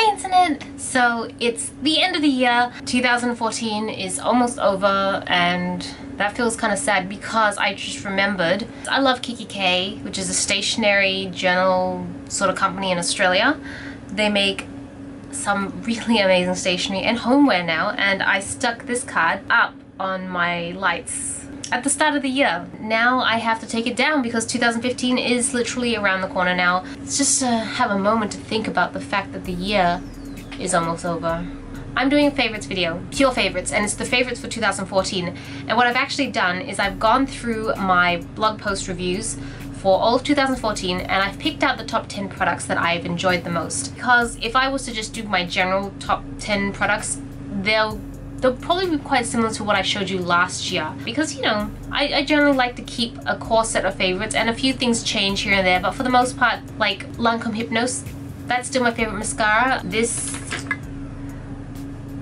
paints in it. So it's the end of the year. 2014 is almost over, and that feels kind of sad because I just remembered I love Kiki K, which is a stationery journal sort of company in Australia. They make some really amazing stationery and homeware now, and I stuck this card up on my lights at the start of the year. Now I have to take it down because 2015 is literally around the corner now. It's just to have a moment to think about the fact that the year is almost over. I'm doing a favorites video, pure favorites, and it's the favorites for 2014. And what I've actually done is I've gone through my blog post reviews for all of 2014, and I've picked out the top 10 products that I've enjoyed the most. Because if I was to just do my general top 10 products, they'll probably be quite similar to what I showed you last year. Because, you know, I generally like to keep a core set of favorites, and a few things change here and there, but for the most part, like Lancome Hypnose, that's still my favorite mascara. This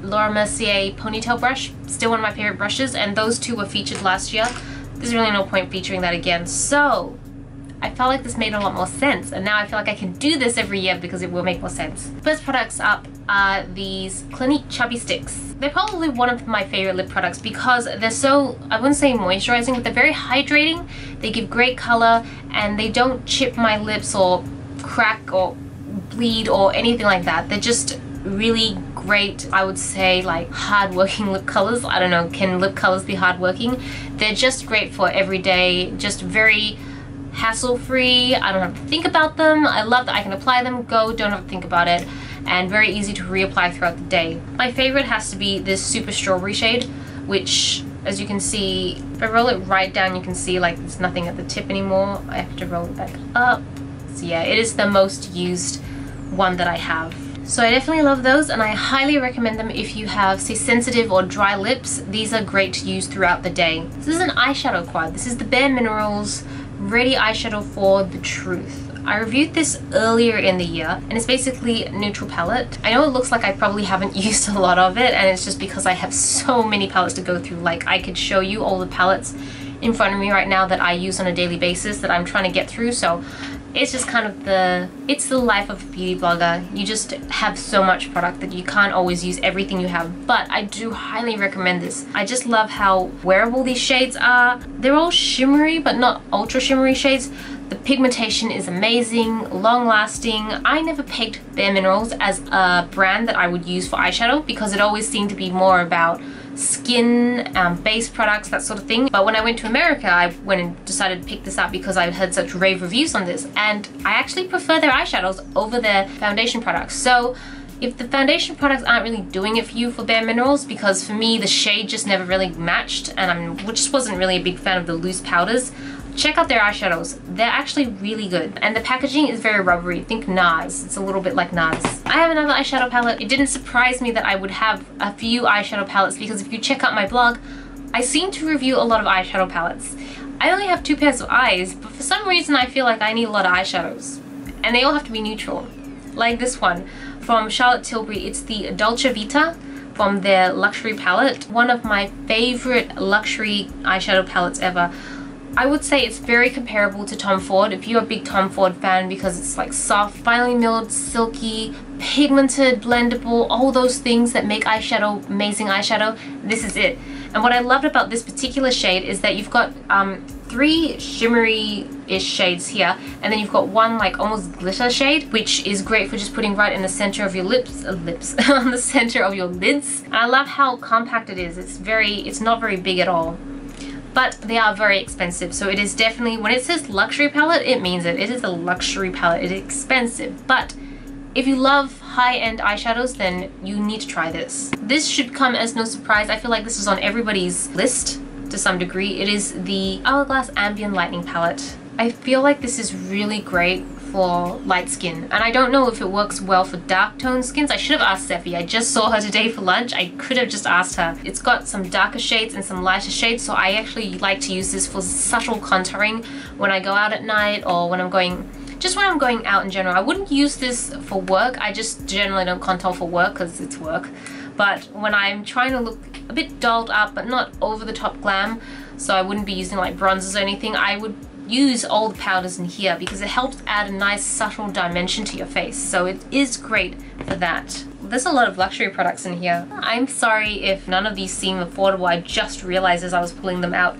Laura Mercier ponytail brush, still one of my favorite brushes, and those two were featured last year. There's really no point featuring that again. So I felt like this made a lot more sense, and now I feel like I can do this every year because it will make more sense. First products up are these Clinique Chubby Sticks. They're probably one of my favorite lip products because they're so, I wouldn't say moisturizing, but they're very hydrating. They give great color, and they don't chip my lips or crack or bleed or anything like that. They're just really great, I would say, like hard-working lip colors. I don't know, can lip colors be hard-working? They're just great for everyday, just very hassle-free. I don't have to think about them. I love that I can apply them, go, don't have to think about it, and very easy to reapply throughout the day. My favorite has to be this Super Strawberry shade, which, as you can see, if I roll it right down, you can see like there's nothing at the tip anymore. I have to roll it back up. So yeah, it is the most used one that I have. So I definitely love those, and I highly recommend them if you have, say, sensitive or dry lips. These are great to use throughout the day. This is an eyeshadow quad. This is the Bare Minerals Ready Eyeshadow for the Truth. I reviewed this earlier in the year, and it's basically a neutral palette. I know it looks like I probably haven't used a lot of it, and it's just because I have so many palettes to go through. Like, I could show you all the palettes in front of me right now that I use on a daily basis that I'm trying to get through, so it's just kind of it's the life of a beauty blogger. You just have so much product that you can't always use everything you have, but I do highly recommend this. I just love how wearable these shades are. They're all shimmery, but not ultra shimmery shades. The pigmentation is amazing, long lasting. I never pegged Bare Minerals as a brand that I would use for eyeshadow because it always seemed to be more about skin, base products, that sort of thing. But when I went to America, I went and decided to pick this up because I heard such rave reviews on this, and I actually prefer their eyeshadows over their foundation products. So if the foundation products aren't really doing it for you for Bare Minerals, because for me the shade just never really matched, and I just wasn't really a big fan of the loose powders, check out their eyeshadows. They're actually really good, and the packaging is very rubbery. Think NARS. It's a little bit like NARS. I have another eyeshadow palette. It didn't surprise me that I would have a few eyeshadow palettes because if you check out my blog, I seem to review a lot of eyeshadow palettes. I only have 2 pairs of eyes, but for some reason I feel like I need a lot of eyeshadows, and they all have to be neutral. Like this one from Charlotte Tilbury. It's the Dolce Vita from their luxury palette. One of my favorite luxury eyeshadow palettes ever. I would say it's very comparable to Tom Ford if you're a big Tom Ford fan, because it's like soft, finely milled, silky, pigmented, blendable, all those things that make eyeshadow amazing eyeshadow. This is it. And what I loved about this particular shade is that you've got 3 shimmery-ish shades here, and then you've got one like almost glitter shade, which is great for just putting right in the center of your lips, on the center of your lids. And I love how compact it is. It's not very big at all. But they are very expensive, so it is definitely, when it says luxury palette, it means it. It is a luxury palette. It is expensive, but if you love high-end eyeshadows, then you need to try this. This should come as no surprise. I feel like this is on everybody's list to some degree. It is the Hourglass Ambient Lightning Palette. I feel like this is really great for light skin, and I don't know if it works well for dark tone skins. I should have asked Sephi. I just saw her today for lunch. I could have just asked her. It's got some darker shades and some lighter shades, so I actually like to use this for subtle contouring when I go out at night, or when I'm going out in general. I wouldn't use this for work. I just generally don't contour for work because it's work. But when I'm trying to look a bit dolled up but not over the top glam, so I wouldn't be using like bronzers or anything, I would use all the powders in here because it helps add a nice subtle dimension to your face. So it is great for that. There's a lot of luxury products in here. I'm sorry if none of these seem affordable. I just realized as I was pulling them out,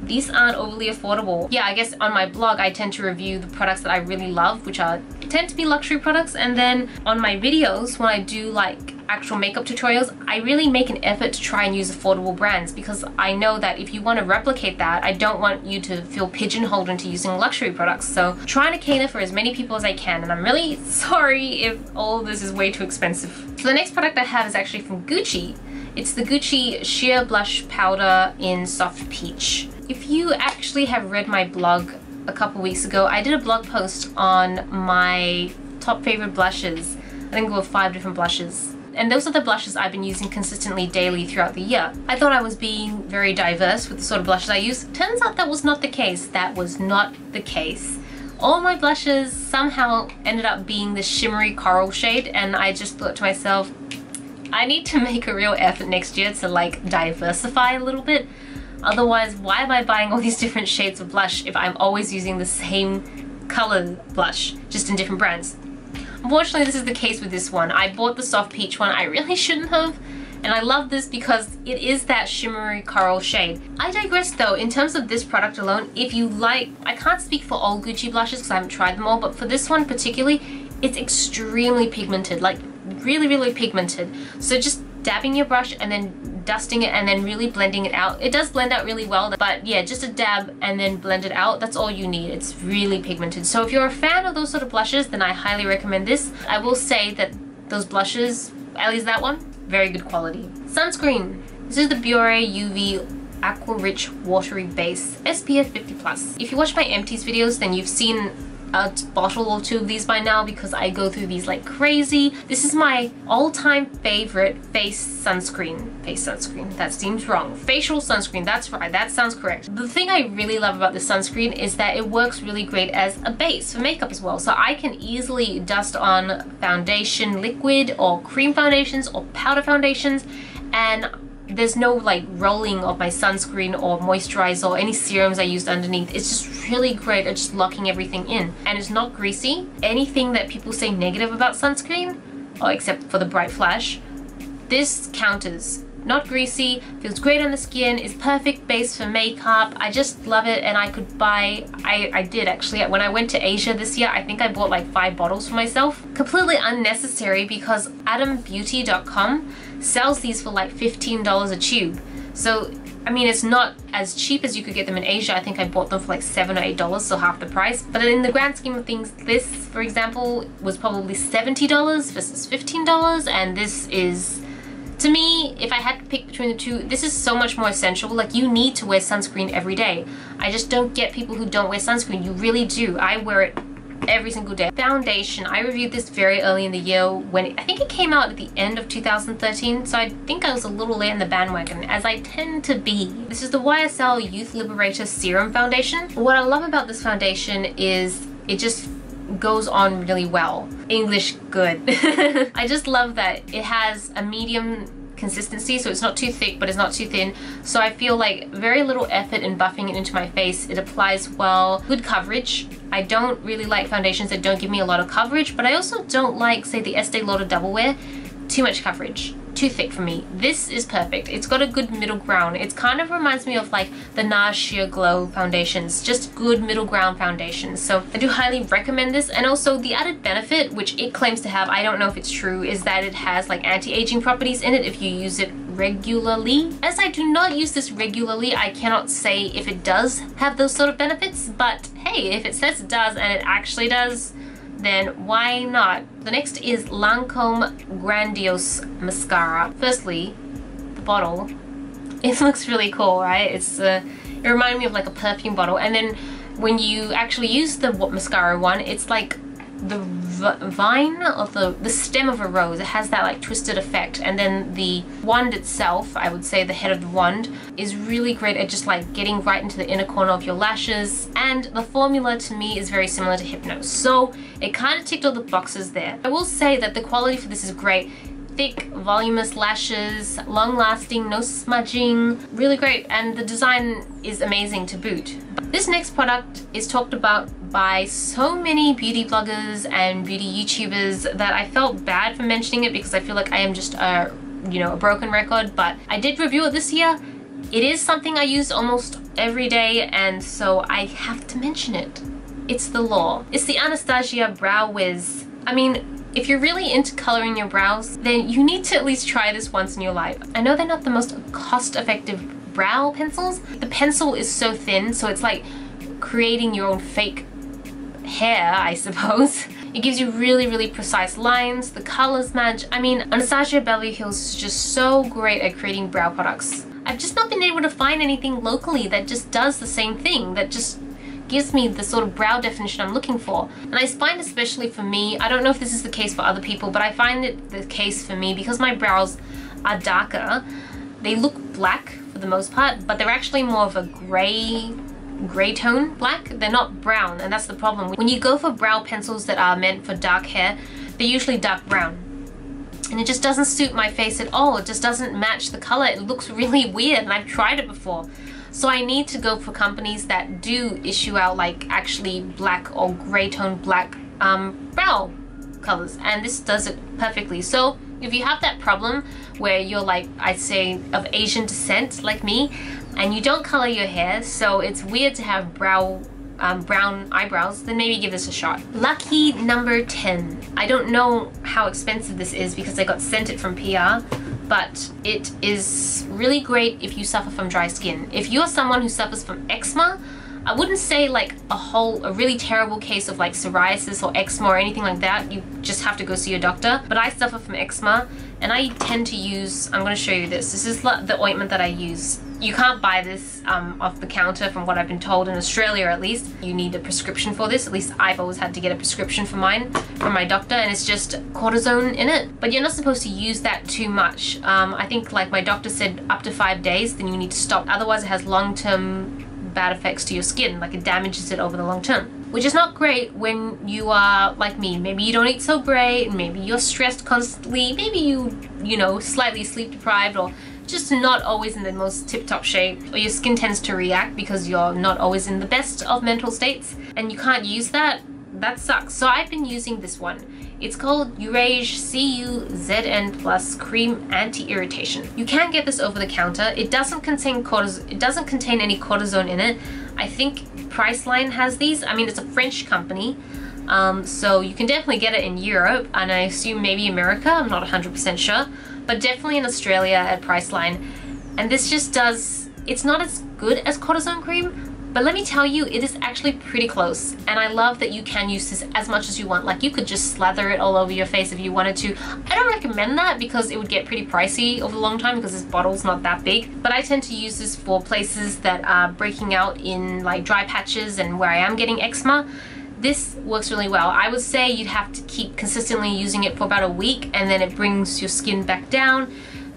these aren't overly affordable. Yeah, I guess on my blog I tend to review the products that I really love, which tend to be luxury products, and then on my videos when I do like actual makeup tutorials, I really make an effort to try and use affordable brands because I know that if you want to replicate that, I don't want you to feel pigeonholed into using luxury products. So trying to cater for as many people as I can, and I'm really sorry if all of this is way too expensive. So the next product I have is actually from Gucci. It's the Gucci Sheer Blush Powder in Soft Peach. If you actually have read my blog a couple weeks ago, I did a blog post on my top favorite blushes. I think there were 5 different blushes. And those are the blushes I've been using consistently daily throughout the year. I thought I was being very diverse with the sort of blushes I use. Turns out that was not the case. That was not the case. All my blushes somehow ended up being this shimmery coral shade, and I just thought to myself, I need to make a real effort next year to like diversify a little bit. Otherwise, why am I buying all these different shades of blush if I'm always using the same color blush, just in different brands? Unfortunately, this is the case with this one. I bought the Soft Peach one. I really shouldn't have. And I love this because it is that shimmery coral shade. I digress though, in terms of this product alone, if you like, I can't speak for all Gucci blushes because I haven't tried them all, but for this one particularly, it's extremely pigmented, like really, really pigmented. So just dabbing your brush and then dusting it and then really blending it out. It does blend out really well, but yeah, just a dab and then blend it out. That's all you need. It's really pigmented. So if you're a fan of those sort of blushes, then I highly recommend this. I will say that those blushes, at least that one, very good quality. Sunscreen. This is the Biore UV Aqua Rich Watery Base SPF 50+. If you watch my empties videos, then you've seen a bottle or 2 of these by now because I go through these like crazy. This is my all-time favorite face sunscreen. Face sunscreen, that seems wrong. Facial sunscreen, that's right, that sounds correct. The thing I really love about this sunscreen is that it works really great as a base for makeup as well. So I can easily dust on foundation liquid or cream foundations or powder foundations, and there's no like rolling of my sunscreen or moisturizer or any serums I used underneath. It's just really great at just locking everything in, and it's not greasy. Anything that people say negative about sunscreen, or except for the bright flash, this counters. Not greasy, feels great on the skin, is perfect base for makeup. I just love it, and I could buy, I did actually, when I went to Asia this year, I think I bought like 5 bottles for myself. Completely unnecessary because AdamBeauty.com sells these for like $15 a tube. So, I mean, it's not as cheap as you could get them in Asia. I think I bought them for like $7 or $8, so half the price. But in the grand scheme of things, this, for example, was probably $70 versus $15, and this is, to me, if I had to pick between the two, this is so much more essential. Like, you need to wear sunscreen every day. I just don't get people who don't wear sunscreen. You really do. I wear it every single day. Foundation. I reviewed this very early in the year when I think it came out at the end of 2013, so I think I was a little late in the bandwagon, as I tend to be. This is the YSL Youth Liberator Serum Foundation. What I love about this foundation is it just goes on really well. English good. I just love that it has a medium consistency, so it's not too thick but it's not too thin, so I feel like very little effort in buffing it into my face. It applies well, good coverage. I don't really like foundations that don't give me a lot of coverage, but I also don't like, say, the Estee Lauder Double Wear, too much coverage, too thick for me. This is perfect. It's got a good middle ground. It kind of reminds me of like the NARS Sheer Glow foundations, just good middle ground foundations. So I do highly recommend this. And also the added benefit, which it claims to have, I don't know if it's true, is that it has like anti-aging properties in it if you use it regularly. As I do not use this regularly, I cannot say if it does have those sort of benefits, but hey, if it says it does and it actually does, then why not? The next is Lancome Grandiose Mascara. Firstly, the bottle. It looks really cool, right? It reminded me of like a perfume bottle, and then when you actually use the mascara one, it's like the vine of the stem of a rose. It has that like twisted effect, and then the wand itself, I would say the head of the wand, is really great at just like getting right into the inner corner of your lashes, and the formula to me is very similar to Hypno, so it kind of ticked all the boxes there. I will say that the quality for this is great. thick, voluminous lashes, long-lasting, no smudging, really great, and the design is amazing to boot. This next product is talked about by so many beauty bloggers and beauty YouTubers that I felt bad for mentioning it because I feel like I am just a broken record, but I did review it this year. It is something I use almost every day, and so I have to mention it. It's the Law. It's the Anastasia Brow Wiz. I mean, if you're really into coloring your brows, then you need to at least try this once in your life. I know they're not the most cost-effective brow pencils. The pencil is so thin, so it's like creating your own fake hair, I suppose. It gives you really, really precise lines, the colors match. I mean, Anastasia Beverly Hills is just so great at creating brow products. I've just not been able to find anything locally that just does the same thing, that just gives me the sort of brow definition I'm looking for. And I find, especially for me, I don't know if this is the case for other people, but I find it the case for me because my brows are darker. They look black for the most part, but they're actually more of a gray tone black. They're not brown, and that's the problem. When you go for brow pencils that are meant for dark hair, they're usually dark brown. And it just doesn't suit my face at all. It just doesn't match the color. It looks really weird, and I've tried it before. So I need to go for companies that do issue out like actually black or gray tone black brow colors, and this does it perfectly. So if you have that problem where you're like, I'd say, of Asian descent like me, and you don't color your hair, so it's weird to have brown eyebrows, then maybe give this a shot. Lucky number 10. I don't know how expensive this is because I got sent it from PR, but it is really great if you suffer from dry skin. If you're someone who suffers from eczema, I wouldn't say like a really terrible case of like psoriasis or eczema or anything like that. You just have to go see your doctor. But I suffer from eczema, and I tend to use, I'm going to show you this. This is the ointment that I use. You can't buy this off the counter from what I've been told, in Australia at least. You need a prescription for this. At least I've always had to get a prescription for mine from my doctor, and it's just cortisone in it. But you're not supposed to use that too much. I think like my doctor said up to 5 days, then you need to stop. Otherwise it has long-term bad effects to your skin, like it damages it over the long term, which is not great when you are like me. Maybe you don't eat so great, maybe you're stressed constantly, maybe you know, slightly sleep deprived, or just not always in the most tip-top shape, or your skin tends to react because you're not always in the best of mental states, and you can't use that. That sucks. So I've been using this one. It's called Urage CUZN Plus Cream Anti-Irritation. You can get this over the counter. It doesn't contain any cortisone in it. I think Priceline has these. I mean, it's a French company, so you can definitely get it in Europe, and I assume maybe America. I'm not 100% sure, but definitely in Australia at Priceline. And this just does, it's not as good as cortisone cream, but let me tell you, it is actually pretty close. And I love that you can use this as much as you want. Like, you could just slather it all over your face if you wanted to. I don't recommend that because it would get pretty pricey over a long time because this bottle's not that big. But I tend to use this for places that are breaking out in like dry patches and where I am getting eczema. This works really well. I would say you'd have to keep consistently using it for about a week, and then it brings your skin back down.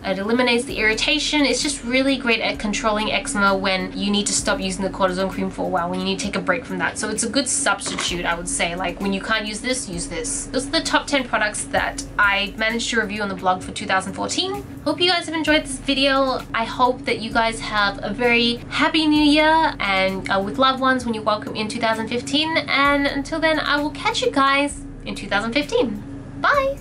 It eliminates the irritation. It's just really great at controlling eczema when you need to stop using the cortisone cream for a while, when you need to take a break from that. So it's a good substitute, I would say. Like, when you can't use this, use this. Those are the top 10 products that I managed to review on the blog for 2014. Hope you guys have enjoyed this video. I hope that you guys have a very happy new year, and with loved ones when you welcome in 2015. And until then, I will catch you guys in 2015. Bye!